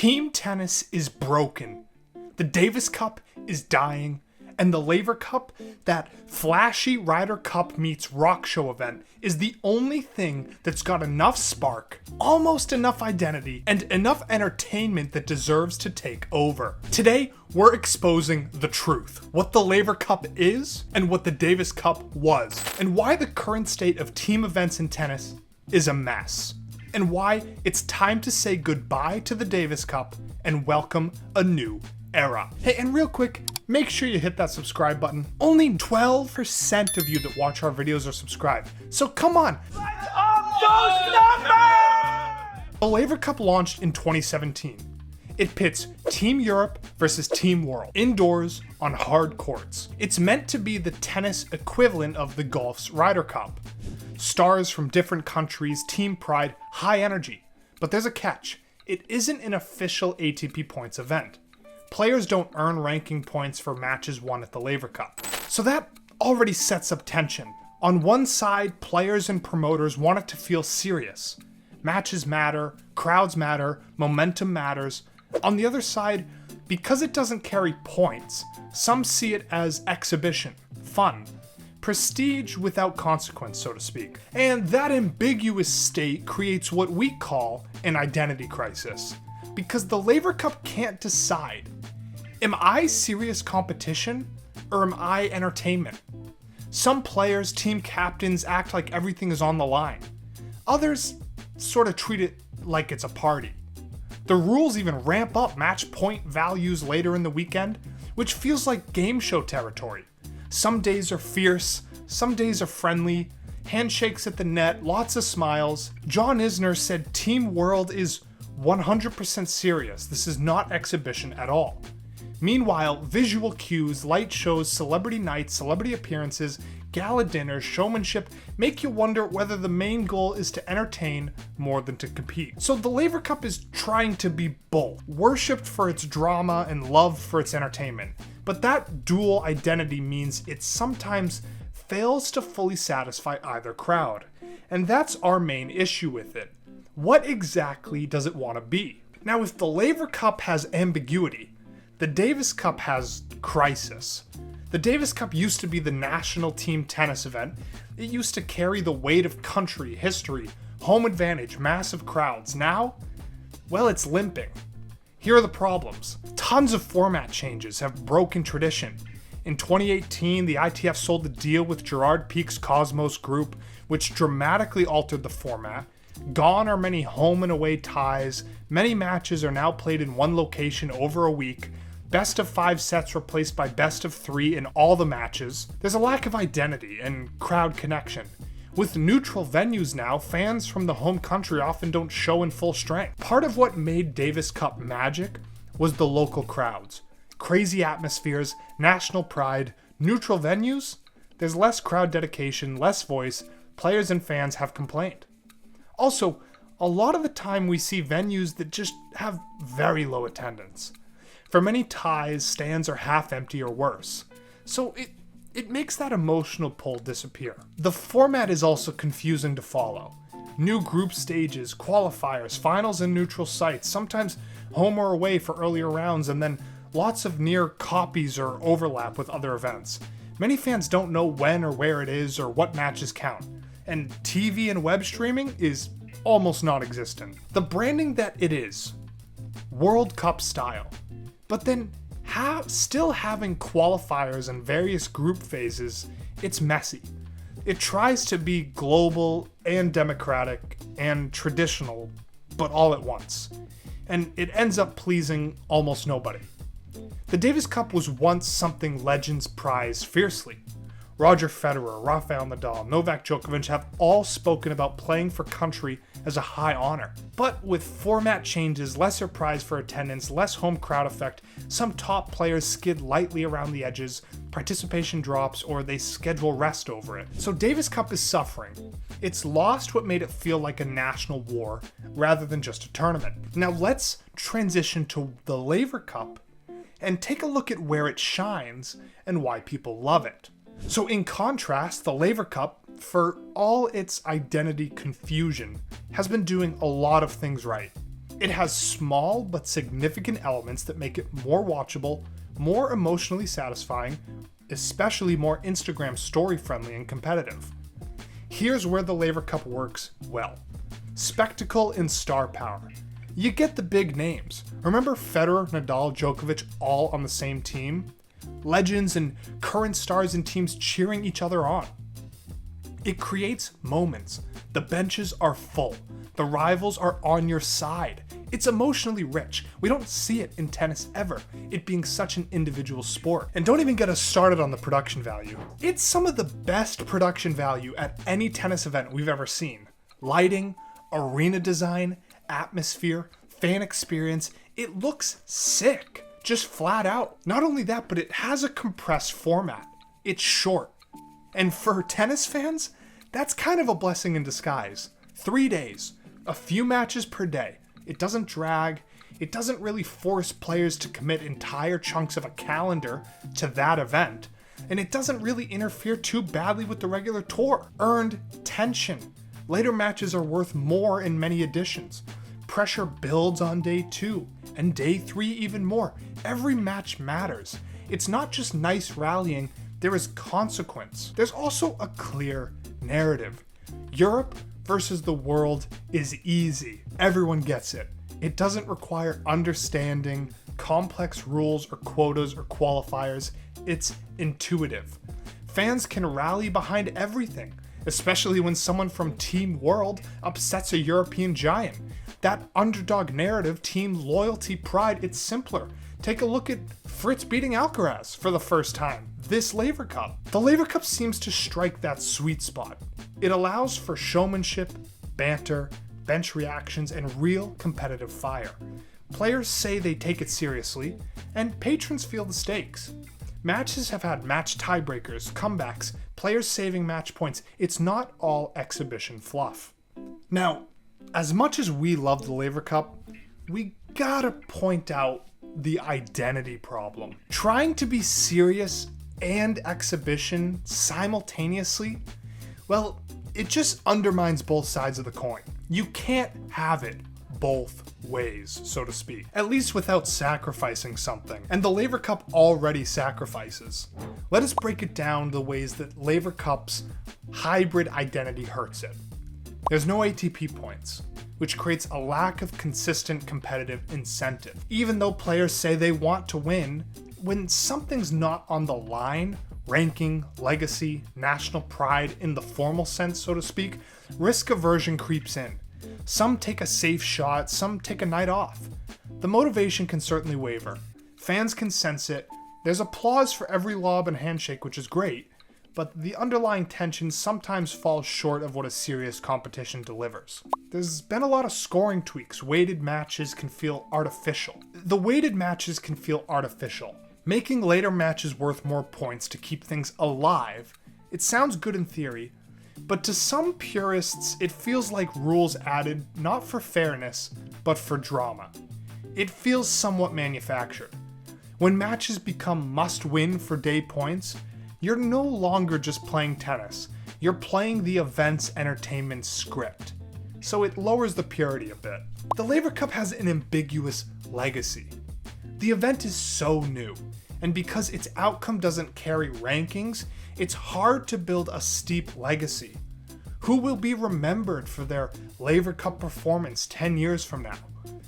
Team tennis is broken. The Davis Cup is dying, and the Laver Cup, that flashy Ryder Cup meets rock show event, is the only thing that's got enough spark, almost enough identity, and enough entertainment that deserves to take over. Today, we're exposing the truth, what the Laver Cup is, and what the Davis Cup was, and why the current state of team events in tennis is a mess, and why it's time to say goodbye to the Davis Cup and welcome a new era. Hey, and real quick, make sure you hit that subscribe button. Only 12% of you that watch our videos are subscribed, so come on. Let's up those numbers! The Laver Cup launched in 2017. It pits Team Europe versus Team World, indoors on hard courts. It's meant to be the tennis equivalent of the golf's Ryder Cup. Stars from different countries, team pride, high energy. But there's a catch. It isn't an official ATP points event. Players don't earn ranking points for matches won at the Laver Cup. So that already sets up tension. On one side, players and promoters want it to feel serious. Matches matter, crowds matter, momentum matters. On the other side, because it doesn't carry points, some see it as exhibition, fun, prestige without consequence, so to speak. And that ambiguous state creates what we call an identity crisis. Because the Laver Cup can't decide. Am I serious competition or am I entertainment? Some players, team captains act like everything is on the line. Others sort of treat it like it's a party. The rules even ramp up match point values later in the weekend, which feels like game show territory. Some days are fierce, some days are friendly, handshakes at the net, lots of smiles. John Isner said Team World is 100% serious. This is not exhibition at all. Meanwhile, visual cues, light shows, celebrity nights, celebrity appearances, gala dinners, showmanship make you wonder whether the main goal is to entertain more than to compete. So the Laver Cup is trying to be both, worshipped for its drama and loved for its entertainment. But that dual identity means it sometimes fails to fully satisfy either crowd. And that's our main issue with it. What exactly does it want to be? Now, if the Laver Cup has ambiguity, the Davis Cup has crisis. The Davis Cup used to be the national team tennis event. It used to carry the weight of country, history, home advantage, massive crowds. Now, well, it's limping. Here are the problems. Tons of format changes have broken tradition. In 2018, the ITF sold the deal with Gerard Pique's Cosmos Group, which dramatically altered the format. Gone are many home and away ties. Many matches are now played in one location over a week. Best of 5 sets replaced by best of 3 in all the matches. There's a lack of identity and crowd connection. With neutral venues now, fans from the home country often don't show in full strength. Part of what made Davis Cup magic was the local crowds. Crazy atmospheres, national pride, neutral venues. There's less crowd dedication, less voice. Players and fans have complained. Also, a lot of the time we see venues that just have very low attendance. For many ties, stands are half empty or worse. So it makes that emotional pull disappear. The format is also confusing to follow. New group stages, qualifiers, finals in neutral sites, sometimes home or away for earlier rounds, and then lots of near copies or overlap with other events. Many fans don't know when or where it is or what matches count. And TV and web streaming is almost non-existent. The branding that it is, World Cup style, but then still having qualifiers and various group phases, it's messy. It tries to be global and democratic and traditional, but all at once. And it ends up pleasing almost nobody. The Davis Cup was once something legends prize fiercely. Roger Federer, Rafael Nadal, Novak Djokovic have all spoken about playing for country as a high honor. But with format changes, lesser prize for attendance, less home crowd effect, some top players skid lightly around the edges, participation drops, or they schedule rest over it. So Davis Cup is suffering. It's lost what made it feel like a national war rather than just a tournament. Now let's transition to the Laver Cup and take a look at where it shines and why people love it. So in contrast, the Laver Cup, for all its identity confusion, has been doing a lot of things right. It has small but significant elements that make it more watchable, more emotionally satisfying, especially more Instagram story friendly and competitive. Here's where the Laver Cup works well. Spectacle and star power. You get the big names. Remember Federer, Nadal, Djokovic all on the same team? Legends and current stars and teams cheering each other on. It creates moments. The benches are full. The rivals are on your side. It's emotionally rich. We don't see it in tennis ever, it being such an individual sport. And don't even get us started on the production value. It's some of the best production value at any tennis event we've ever seen. Lighting, arena design, atmosphere, fan experience, it looks sick. Just flat out. Not only that, but it has a compressed format. It's short. And for tennis fans, that's kind of a blessing in disguise. 3 days, a few matches per day. It doesn't drag. It doesn't really force players to commit entire chunks of a calendar to that event. And it doesn't really interfere too badly with the regular tour. Earned tension. Later matches are worth more in many editions. Pressure builds on day 2, and day 3 even more. Every match matters. It's not just nice rallying, there is consequence. There's also a clear narrative. Europe versus the world is easy. Everyone gets it. It doesn't require understanding complex rules or quotas or qualifiers. It's intuitive. Fans can rally behind everything, especially when someone from Team World upsets a European giant. That underdog narrative, team loyalty, pride, it's simpler. Take a look at Fritz beating Alcaraz for the first time this Laver Cup. The Laver Cup seems to strike that sweet spot. It allows for showmanship, banter, bench reactions, and real competitive fire. Players say they take it seriously, and patrons feel the stakes. Matches have had match tiebreakers, comebacks, players saving match points. It's not all exhibition fluff. Now, as much as we love the Laver Cup, we gotta point out the identity problem. Trying to be serious and exhibition simultaneously, well, it just undermines both sides of the coin. You can't have it both ways, so to speak, at least without sacrificing something. And the Laver Cup already sacrifices. Let us break it down the ways that Laver Cup's hybrid identity hurts it. There's no ATP points, which creates a lack of consistent competitive incentive. Even though players say they want to win, when something's not on the line, ranking, legacy, national pride in the formal sense, so to speak, risk aversion creeps in. Some take a safe shot, some take a night off. The motivation can certainly waver. Fans can sense it. There's applause for every lob and handshake, which is great, but the underlying tension sometimes falls short of what a serious competition delivers. There's been a lot of scoring tweaks. Weighted matches can feel artificial. Making later matches worth more points to keep things alive, it sounds good in theory, but to some purists, it feels like rules added not for fairness, but for drama. It feels somewhat manufactured. When matches become must-win for day points, you're no longer just playing tennis, you're playing the event's entertainment script. So it lowers the purity a bit. The Laver Cup has an ambiguous legacy. The event is so new, and because its outcome doesn't carry rankings, it's hard to build a steep legacy. Who will be remembered for their Laver Cup performance 10 years from now?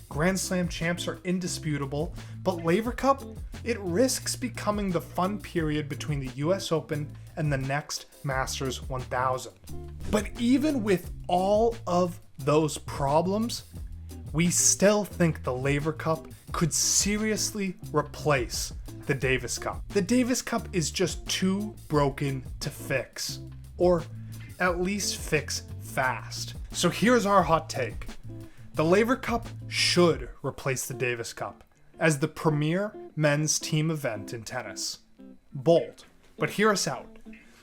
Grand Slam champs are indisputable, but Laver Cup, it risks becoming the fun period between the US Open and the next Masters 1000. But even with all of those problems, we still think the Laver Cup could seriously replace the Davis Cup. The Davis Cup is just too broken to fix, or at least fix fast. So here's our hot take. The Laver Cup should replace the Davis Cup as the premier men's team event in tennis. Bold, but hear us out.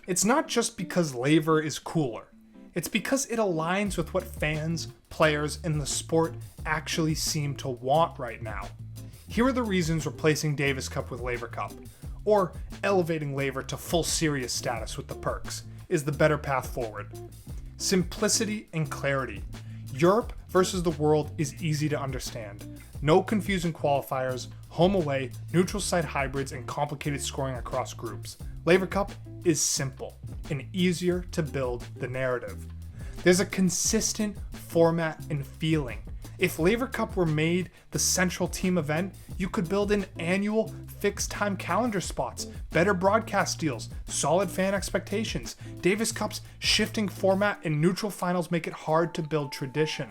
It's not just because Laver is cooler. It's because it aligns with what fans, players, and the sport actually seem to want right now. Here are the reasons replacing Davis Cup with Laver Cup, or elevating Laver to full series status with the perks, is the better path forward. Simplicity and clarity. Europe versus the world is easy to understand. No confusing qualifiers, home away, neutral site hybrids, and complicated scoring across groups. Laver Cup is simple and easier to build the narrative. There's a consistent format and feeling. If Laver Cup were made the central team event, you could build in annual fixed time calendar spots, better broadcast deals, solid fan expectations. Davis Cup's shifting format and neutral finals make it hard to build tradition.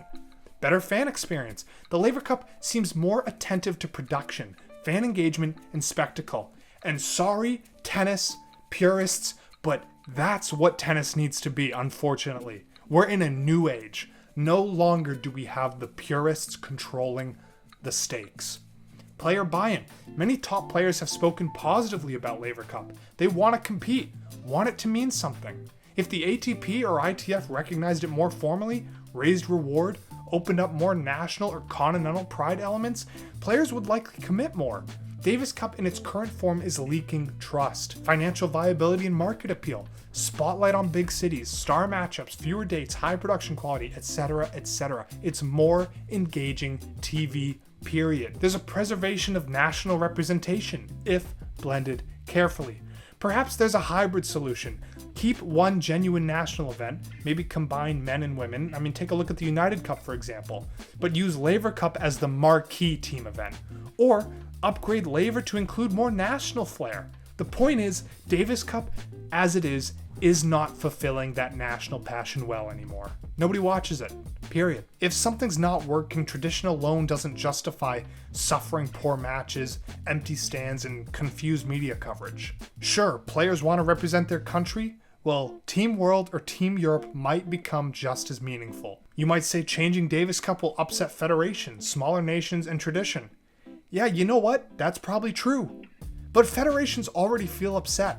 Better fan experience. The Laver Cup seems more attentive to production, fan engagement, and spectacle. And sorry, tennis purists, but that's what tennis needs to be, unfortunately. We're in a new age. No longer do we have the purists controlling the stakes. Player buy-in. Many top players have spoken positively about Laver Cup. They want to compete, want it to mean something. If the ATP or ITF recognized it more formally, raised reward, opened up more national or continental pride elements, players would likely commit more. Davis Cup in its current form is leaking trust, financial viability and market appeal, spotlight on big cities, star matchups, fewer dates, high production quality, etc., etc. It's more engaging TV, period. There's a preservation of national representation, if blended carefully. Perhaps there's a hybrid solution. Keep one genuine national event, maybe combine men and women. Take a look at the United Cup, for example, but use Laver Cup as the marquee team event. Or upgrade Laver to include more national flair. The point is, Davis Cup, as it is not fulfilling that national passion well anymore. Nobody watches it, period. If something's not working, tradition alone doesn't justify suffering poor matches, empty stands, and confused media coverage. Sure, players want to represent their country. Well, Team World or Team Europe might become just as meaningful. You might say changing Davis Cup will upset federations, smaller nations, and tradition. Yeah, you know what? That's probably true. But federations already feel upset.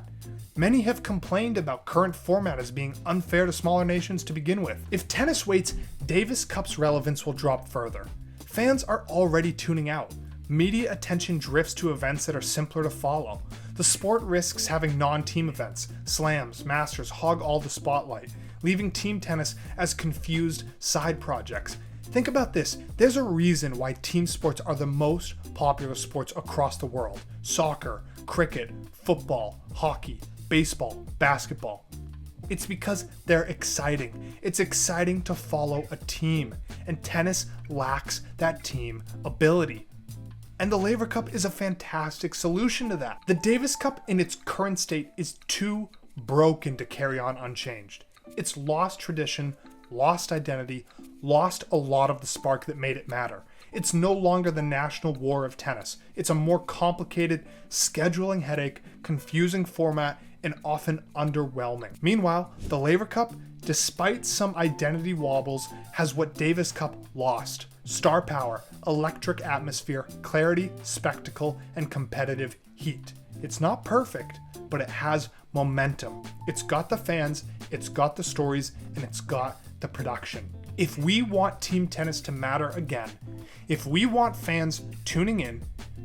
Many have complained about current format as being unfair to smaller nations to begin with. If tennis waits, Davis Cup's relevance will drop further. Fans are already tuning out. Media attention drifts to events that are simpler to follow. The sport risks having non-team events, slams, masters hog all the spotlight, leaving team tennis as confused side projects. Think about this. There's a reason why team sports are the most popular sports across the world. Soccer, cricket, football, hockey, baseball, basketball. It's because they're exciting. It's exciting to follow a team, and tennis lacks that team ability. And the Laver Cup is a fantastic solution to that. The Davis Cup in its current state is too broken to carry on unchanged. It's lost tradition, lost identity, lost a lot of the spark that made it matter. It's no longer the national war of tennis. It's a more complicated, scheduling headache, confusing format, and often underwhelming. Meanwhile, the Laver Cup, despite some identity wobbles, has what Davis Cup lost: star power, electric atmosphere, clarity, spectacle, and competitive heat. It's not perfect, but it has momentum. It's got the fans, it's got the stories, and it's got the production. If we want team tennis to matter again, if we want fans tuning in,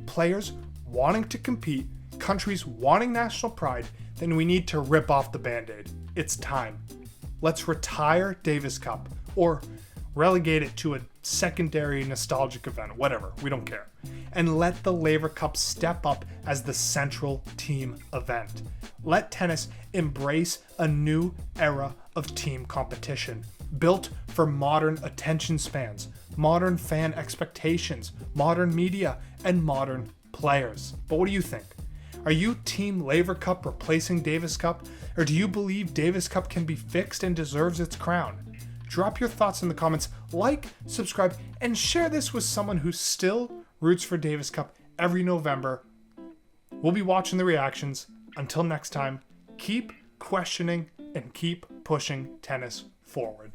players wanting to compete, countries wanting national pride, then we need to rip off the Band-Aid. It's time. Let's retire Davis Cup, or relegate it to a secondary nostalgic event, whatever, we don't care. And let the Laver Cup step up as the central team event. Let tennis embrace a new era of team competition, built for modern attention spans, modern fan expectations, modern media, and modern players. But what do you think? Are you Team Laver Cup replacing Davis Cup, or do you believe Davis Cup can be fixed and deserves its crown? Drop your thoughts in the comments, like, subscribe, and share this with someone who still roots for Davis Cup every November. We'll be watching the reactions. Until next time, keep questioning and keep pushing tennis forward.